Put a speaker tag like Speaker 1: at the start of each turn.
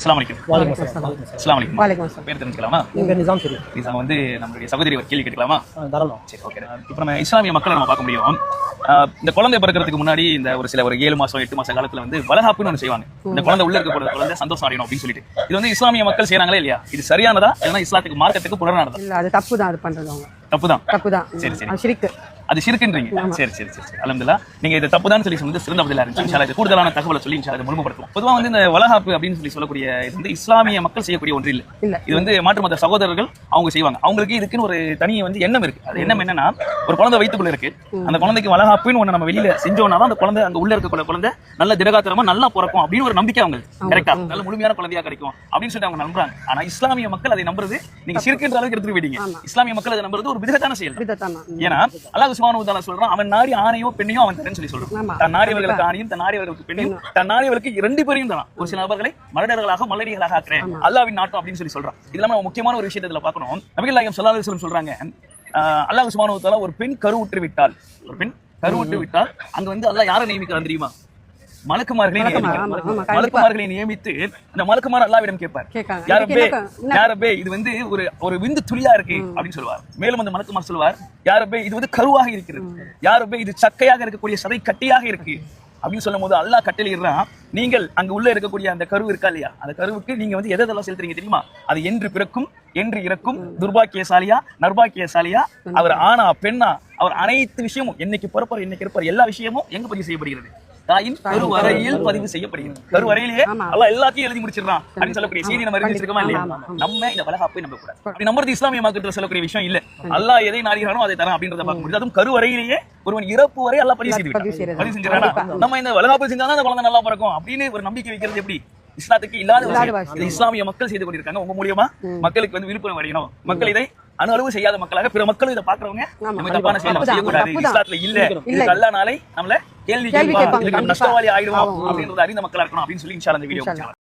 Speaker 1: அஸ்ஸலாமு அலைக்கும். அஸ்ஸலாமு அலைக்கும். பேர் தெரிஞ்சுக்கலாமா?
Speaker 2: நிசாம் சரி.
Speaker 1: நிசாம் வந்து நம்மளுடைய சகோதரி ஒரு கேள்வி கேட்கலாமா?
Speaker 2: தாராளம்.
Speaker 1: சரி, ஓகே. இப்போ நம்ம இஸ்லாமிய மக்களை நம்ம பார்க்க முடியும். இந்த குழந்தை பிறக்கிறதுக்கு முன்னாடி இந்த ஒரு 7 மாசம் 8 மாச காலத்துல வந்து வளகாப்புன்னு ஒன்று செய்வாங்க. இந்த குழந்தை உள்ள இருக்க போற குழந்தை சந்தோஷம் அடையணும் அப்படின்னு சொல்லிட்டு. இது வந்து இஸ்லாமிய மக்கள் செய்யறாங்களே இல்லையா? இது சரியானதா இல்லைன்னா இஸ்லாத்துக்கு மார்க்கத்துக்கு புறநானதா?
Speaker 3: இல்ல, அது தப்பு தான். அது பண்றது அவங்க
Speaker 1: தப்பு தான்.
Speaker 3: சரி சரி, அது ஷிர்க்.
Speaker 1: அது ஷிர்க்குன்றீங்க. சரி சரி சரி சரி, அல்ஹம்துலில்லாஹ். நீங்க இது தப்புதான் சொல்லி சொன்னது சிறந்த பதிலா இருந்துச்சு. இன்ஷா அல்லாஹ் இது கூடுதலான தகவலை சொல்லி இன்ஷா அல்லாஹ் முழுமைப்படுத்துவோம். பொதுவா வந்து இந்த வளகாப்பு அப்படின்னு சொல்லக்கூடிய இது வந்து இஸ்லாமிய மக்கள் செய்யக்கூடிய ஒன்று இல்ல. இது வந்து மாற்று மத சகோதரர்கள் அவங்க செய்வாங்க. அவங்களுக்கு இதுக்குன்னு ஒரு தனி வந்து எண்ணம் இருக்கு. அது எண்ணம் என்னன்னா, ஒரு குழந்தை வயித்துக்குள்ள இருக்கு, அந்த குழந்தைக்கு வளகாப்புன்னு ஒண்ணு நம்ம வெளியில செஞ்சோம்னா தான் அந்த குழந்தை அங்க உள்ள இருக்க குழந்தை நல்ல திடகாத்திரமா நல்லா பிறக்கும் அப்படின்னு ஒரு நம்பிக்கை அவங்களுக்கு. கரெக்டா? நல்ல முழுமையான குழந்தையா கிடைக்கும் அப்படின்னு சொல்லிட்டு அவங்க நம்புறாங்க. ஆனா இஸ்லாமிய மக்கள் அதை நம்புறது நீங்க ஷிர்க்ன்ற அளவுக்கு எடுத்துட்டு போயிட்டீங்க. இஸ்லாமிய மக்கள் அதை நம்புறது ஒரு பிதத்தான செயல். ஏன்னா அல்லாஹ் சுப்ஹானஹு வ தஆலா சொல்றான், அவன் நாடி ஆணையோ பெண்ணையோ அவன் தரேன்னு சொல்லி சொல்றான். தன் நாடியவர்களுக்கு ஆணையும் தன் நாடியவர்களுக்கு பெண்ணையும் தன் நாடியவர்களுக்கு 2 பேரையும் தரான். ஒரு சில நபர்களை மலடர்களாக மலடிகளாக ஆக்குறேன், அல்லாஹ்வின் நாட்டம் அப்படின்னு சொல்லி சொல்றான். இதெல்லாம் நம்ம முக்கியமான ஒரு விஷயத்தை இதுல பார்க்கணும். நபிகள் நாயகம் ஸல்லல்லாஹு அலைஹி வஸல்லம் சொல்றாங்க, அல்லாஹ் சுப்ஹானஹு வ தஆலா ஒரு பெண் கருவுற்று விட்டால் அங்க வந்து அல்லாஹ் யாரை நியமிக்கிறான் தெரியுமா? மலக்குமார்களை நியமித்து அந்த மலக்குமார் அல்லாஹ்விடம் கேட்பார், யா ரப்பே இது வந்து ஒரு விந்து துளியா இருக்கு அப்படின்னு சொல்லுவார். மேலும் அந்த மலக்குமார் சொல்லுவார், யா ரப்பே இது வந்து கருவாக இருக்கிறது, யா ரப்பே இது சக்கையாக இருக்கக்கூடிய சதை கட்டியாக இருக்கு அப்படின்னு சொல்லும் போது அல்லாஹ் கட்டளையிடுறான், நீங்கள் அங்க உள்ள இருக்கக்கூடிய அந்த கரு இருக்கா இல்லையா, அந்த கருவுக்கு நீங்க வந்து எதெல்லாம் செலுத்துறீங்க தெரியுமா? அது என்று பிறக்கும் என்று இறக்கும், துர்பாக்கியசாலியா நர்பாக்கியசாலியா, அவர் ஆணா பெண்ணா, அவர் அனைத்து விஷயமும் என்னைக்கு பிறப்பார் என்னைக்கு இருப்பார் எல்லா விஷயமும் எங்க பதிவு செய்யப்படுகிறது? தாயின் கருவறையில் பதிவு செய்யப்படுகிறது. கருவறையிலேயே அல்லாஹ் எல்லாத்தையும் எழுதி முடிச்சிடறான் அப்படின்னு சொல்லக்கூடிய செய்தி நம்ம அறிஞ்சிருக்கோமா இல்லையா? நம்ம இந்த வளகாப்பை நம்ப கூடாது. அப்படி நம்புறது இஸ்லாமிய மார்க்கத்துல சொல்லக்கூடிய விஷயம் இல்ல. அல்லாஹ் எதை நாடுகிறானோ அதை தரான் அப்படின்றத பார்க்க முடியாது. அதுவும் கருவறையிலேயே ஒருவன் இறப்பு வரை அல்லாஹ் பதிவு செஞ்சிடறானா, நம்ம இந்த வளகாப்பு செஞ்சாதான் அந்த குழந்தை நல்லா பிறக்கும் அப்படின்னு ஒரு நம்பிக்கை வைக்கிறது எப்படி? இஸ்லாத்துக்கு இல்லாத இஸ்லாமிய மக்கள் செய்து கொண்டிருக்காங்க. உங்க மூலியமா மக்களுக்கு வந்து விழுப்புரம் அடையணும். மக்கள் இதை அனுபவம் செய்யாத மக்களாக பிற மக்களும் இதை பாக்குறவங்க நம்ம தப்பான செயல் செய்யக்கூடாது, இஸ்லாத்துல இல்ல, அல்ல நாளை நம்மள கேள்வி நஷ்டவாளி ஆயிடுவோம் அப்படின்றத அறிந்த மக்களா இருக்கணும் அப்படின்னு சொல்லி இன்ஷா அல்லாஹ் இந்த வீடியோ